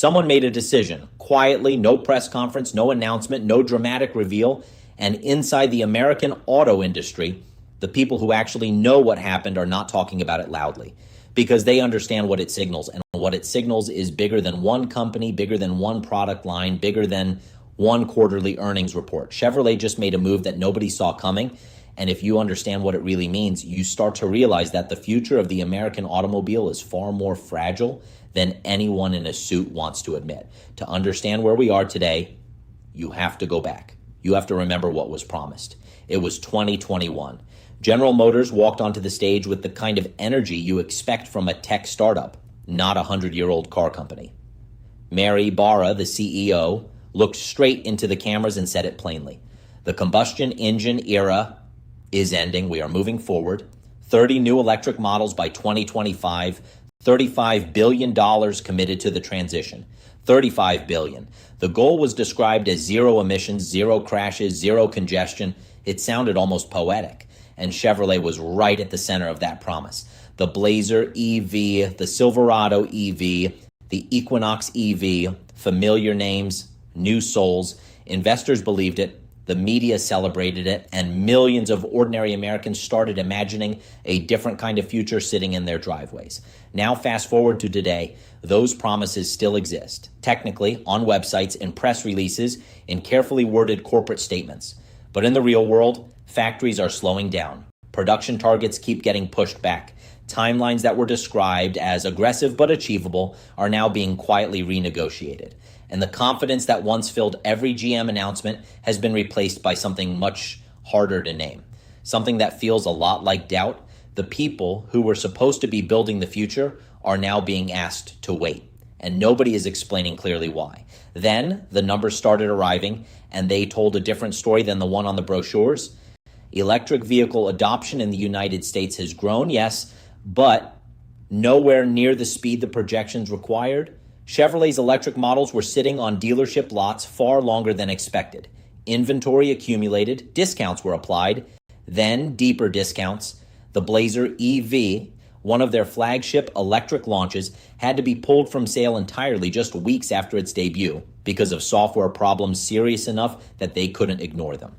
Someone made a decision, quietly, no press conference, no announcement, no dramatic reveal, and inside the American auto industry, the people who actually know what happened are not talking about it loudly because they understand what it signals. And what it signals is bigger than one company, bigger than one product line, bigger than one quarterly earnings report. Chevrolet just made a move that nobody saw coming. And if you understand what it really means, you start to realize that the future of the American automobile is far more fragile than anyone in a suit wants to admit. To understand where we are today, you have to go back. You have to remember what was promised. It was 2021. General Motors walked onto the stage with the kind of energy you expect from a tech startup, not a 100-year-old car company. Mary Barra, the CEO, looked straight into the cameras and said it plainly. The combustion engine era is ending. We are moving forward. 30 new electric models by 2025, $35 billion committed to the transition. $35 billion. The goal was described as zero emissions, zero crashes, zero congestion. It sounded almost poetic. And Chevrolet was right at the center of that promise. The Blazer EV, the Silverado EV, the Equinox EV, familiar names, new souls. Investors believed it. The media celebrated it, and millions of ordinary Americans started imagining a different kind of future sitting in their driveways. Now, fast forward to today, those promises still exist, technically on websites, in press releases, in carefully worded corporate statements. But in the real world, factories are slowing down. Production targets keep getting pushed back. Timelines that were described as aggressive but achievable are now being quietly renegotiated. And the confidence that once filled every GM announcement has been replaced by something much harder to name. Something that feels a lot like doubt. The people who were supposed to be building the future are now being asked to wait. And nobody is explaining clearly why. Then the numbers started arriving, and they told a different story than the one on the brochures. Electric vehicle adoption in the United States has grown, yes, but nowhere near the speed the projections required. Chevrolet's electric models were sitting on dealership lots far longer than expected. Inventory accumulated, discounts were applied, then deeper discounts. The Blazer EV, one of their flagship electric launches, had to be pulled from sale entirely just weeks after its debut because of software problems serious enough that they couldn't ignore them.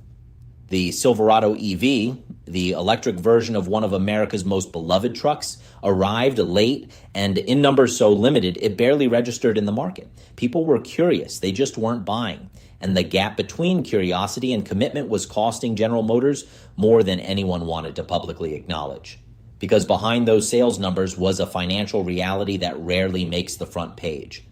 The Silverado EV, the electric version of one of America's most beloved trucks, arrived late and in numbers so limited it barely registered in the market. People were curious, they just weren't buying. And the gap between curiosity and commitment was costing General Motors more than anyone wanted to publicly acknowledge. Because behind those sales numbers was a financial reality that rarely makes the front page.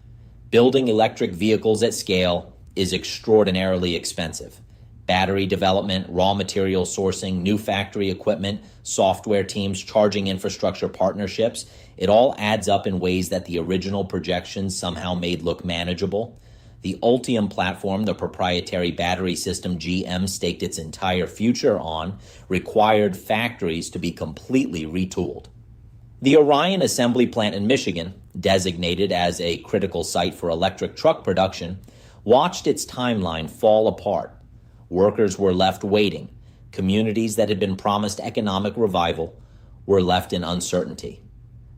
Building electric vehicles at scale is extraordinarily expensive. Battery development, raw material sourcing, new factory equipment, software teams, charging infrastructure partnerships, it all adds up in ways that the original projections somehow made look manageable. The Ultium platform, the proprietary battery system GM staked its entire future on, required factories to be completely retooled. The Orion assembly plant in Michigan, designated as a critical site for electric truck production, watched its timeline fall apart. Workers were left waiting. Communities that had been promised economic revival were left in uncertainty.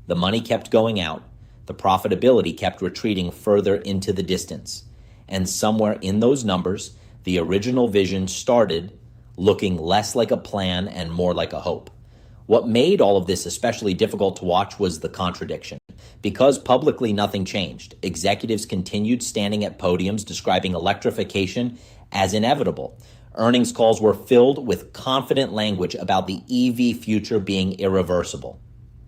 The money kept going out. The profitability kept retreating further into the distance. And somewhere in those numbers, the original vision started looking less like a plan and more like a hope. What made all of this especially difficult to watch was the contradiction. Because publicly nothing changed, executives continued standing at podiums describing electrification as inevitable. Earnings calls were filled with confident language about the EV future being irreversible.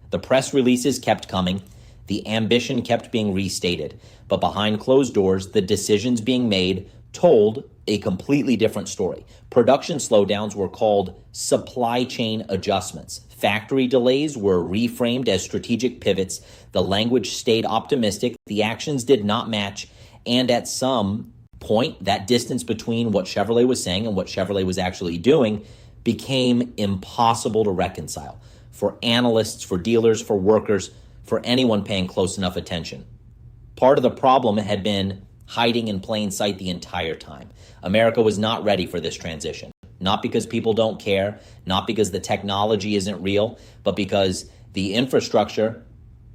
The press releases kept coming. The ambition kept being restated. But behind closed doors, the decisions being made told a completely different story. Production slowdowns were called supply chain adjustments. Factory delays were reframed as strategic pivots. The language stayed optimistic. The actions did not match. And at some point, that distance between what Chevrolet was saying and what Chevrolet was actually doing became impossible to reconcile for analysts, for dealers, for workers, for anyone paying close enough attention. Part of the problem had been hiding in plain sight the entire time. America was not ready for this transition. Not because people don't care, not because the technology isn't real, but because the infrastructure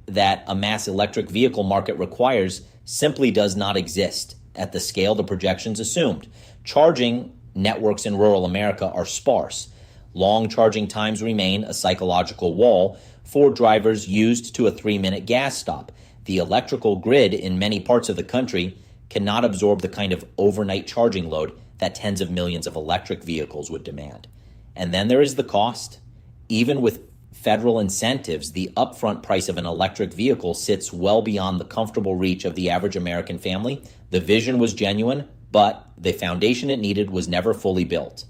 that a mass electric vehicle market requires simply does not exist at the scale the projections assumed. Charging networks in rural America are sparse. Long charging times remain a psychological wall for drivers used to a 3-minute gas stop. The electrical grid in many parts of the country cannot absorb the kind of overnight charging load that tens of millions of electric vehicles would demand. And then there is the cost. Even with federal incentives, the upfront price of an electric vehicle sits well beyond the comfortable reach of the average American family. The vision was genuine, but the foundation it needed was never fully built.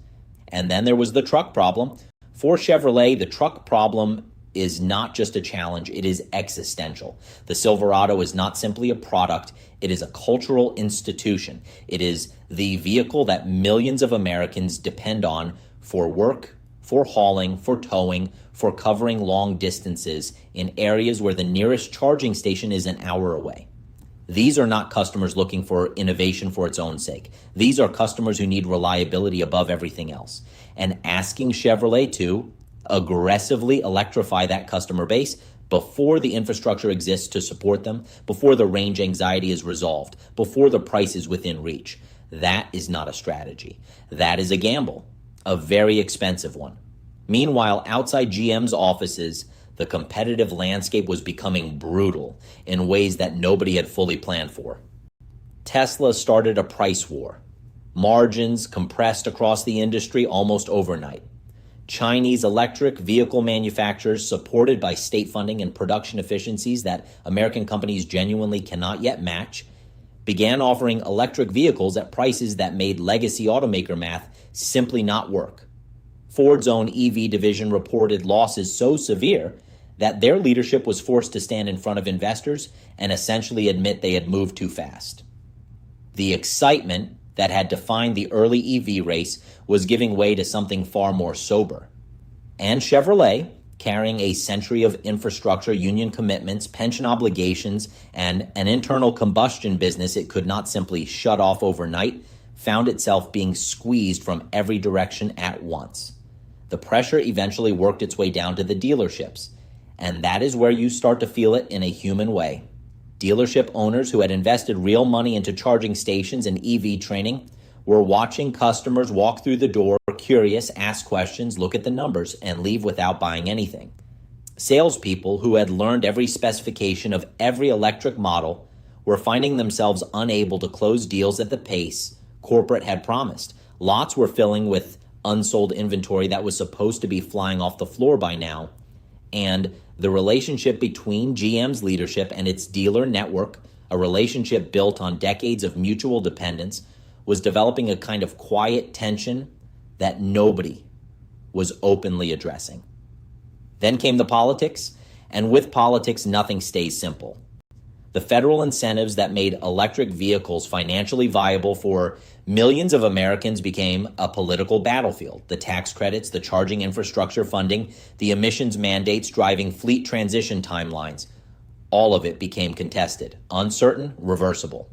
And then there was the truck problem. For Chevrolet, the truck problem is not just a challenge, it is existential. The Silverado is not simply a product, it is a cultural institution. It is the vehicle that millions of Americans depend on for work, for hauling, for towing, for covering long distances in areas where the nearest charging station is an hour away. These are not customers looking for innovation for its own sake. These are customers who need reliability above everything else. And asking Chevrolet to aggressively electrify that customer base before the infrastructure exists to support them, before the range anxiety is resolved, before the price is within reach, that is not a strategy. That is a gamble, a very expensive one. Meanwhile, outside GM's offices, the competitive landscape was becoming brutal in ways that nobody had fully planned for. Tesla started a price war. Margins compressed across the industry almost overnight. Chinese electric vehicle manufacturers, supported by state funding and production efficiencies that American companies genuinely cannot yet match, began offering electric vehicles at prices that made legacy automaker math simply not work. Ford's own EV division reported losses so severe that their leadership was forced to stand in front of investors and essentially admit they had moved too fast. The excitement that had defined the early EV race was giving way to something far more sober. And Chevrolet, carrying a century of infrastructure, union commitments, pension obligations, and an internal combustion business it could not simply shut off overnight, found itself being squeezed from every direction at once. The pressure eventually worked its way down to the dealerships, and that is where you start to feel it in a human way. Dealership owners who had invested real money into charging stations and EV training were watching customers walk through the door, curious, ask questions, look at the numbers, and leave without buying anything. Salespeople who had learned every specification of every electric model were finding themselves unable to close deals at the pace corporate had promised. Lots were filling with unsold inventory that was supposed to be flying off the floor by now, and the relationship between GM's leadership and its dealer network, a relationship built on decades of mutual dependence, was developing a kind of quiet tension that nobody was openly addressing. Then came the politics, and with politics, nothing stays simple. The federal incentives that made electric vehicles financially viable for millions of Americans became a political battlefield. The tax credits, the charging infrastructure funding, the emissions mandates driving fleet transition timelines, all of it became contested, uncertain, reversible.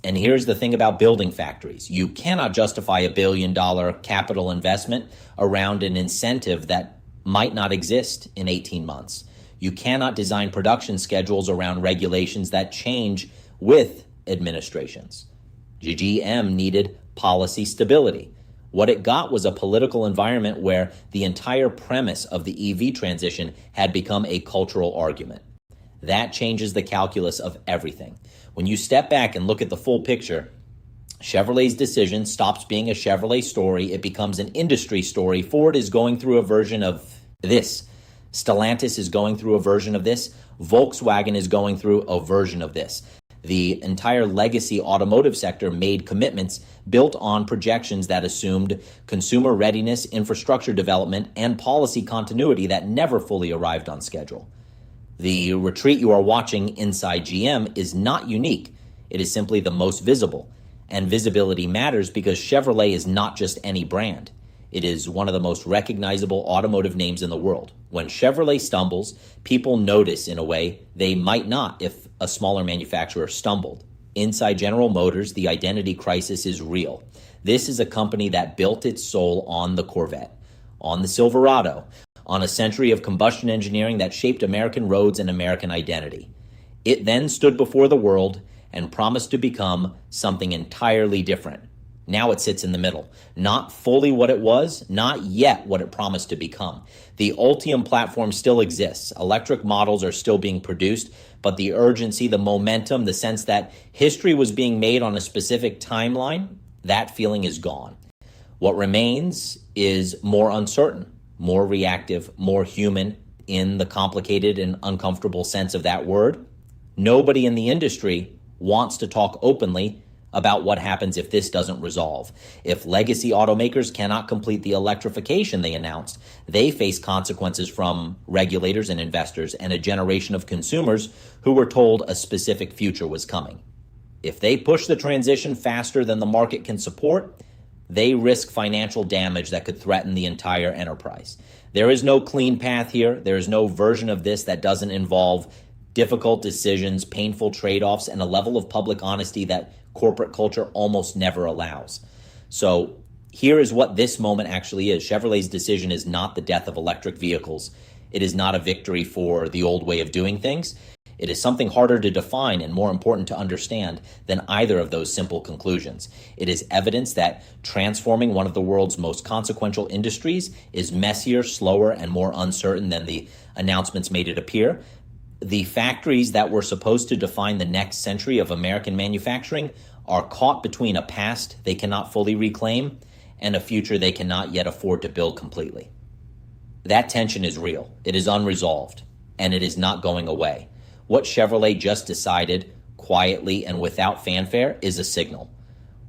And here's the thing about building factories. You cannot justify $1 billion capital investment around an incentive that might not exist in 18 months. You cannot design production schedules around regulations that change with administrations. GM needed policy stability. What it got was a political environment where the entire premise of the EV transition had become a cultural argument. That changes the calculus of everything. When you step back and look at the full picture, Chevrolet's decision stops being a Chevrolet story. It becomes an industry story. Ford is going through a version of this. Stellantis is going through a version of this. Volkswagen is going through a version of this. The entire legacy automotive sector made commitments built on projections that assumed consumer readiness, infrastructure development, and policy continuity that never fully arrived on schedule. The retreat you are watching inside GM is not unique. It is simply the most visible. And visibility matters because Chevrolet is not just any brand. It is one of the most recognizable automotive names in the world. When Chevrolet stumbles, people notice in a way they might not if a smaller manufacturer stumbled. Inside General Motors, the identity crisis is real. This is a company that built its soul on the Corvette, on the Silverado, on a century of combustion engineering that shaped American roads and American identity. It then stood before the world and promised to become something entirely different. Now it sits in the middle. Not fully what it was, not yet what it promised to become. The Ultium platform still exists. Electric models are still being produced, but the urgency, the momentum, the sense that history was being made on a specific timeline, that feeling is gone. What remains is more uncertain, more reactive, more human in the complicated and uncomfortable sense of that word. Nobody in the industry wants to talk openly about what happens if this doesn't resolve. If legacy automakers cannot complete the electrification they announced, they face consequences from regulators and investors and a generation of consumers who were told a specific future was coming. If they push the transition faster than the market can support, they risk financial damage that could threaten the entire enterprise. There is no clean path here. There is no version of this that doesn't involve difficult decisions, painful trade-offs, and a level of public honesty that corporate culture almost never allows. So here is what this moment actually is. Chevrolet's decision is not the death of electric vehicles. It is not a victory for the old way of doing things. It is something harder to define and more important to understand than either of those simple conclusions. It is evidence that transforming one of the world's most consequential industries is messier, slower, and more uncertain than the announcements made it appear. The factories that were supposed to define the next century of American manufacturing are caught between a past they cannot fully reclaim and a future they cannot yet afford to build completely. That tension is real, it is unresolved, and it is not going away. What Chevrolet just decided, quietly and without fanfare, is a signal.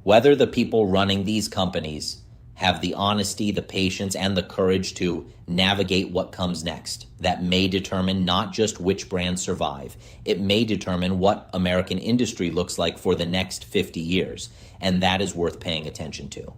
Whether the people running these companies have the honesty, the patience, and the courage to navigate what comes next, that may determine not just which brands survive. It may determine what American industry looks like for the next 50 years, and that is worth paying attention to.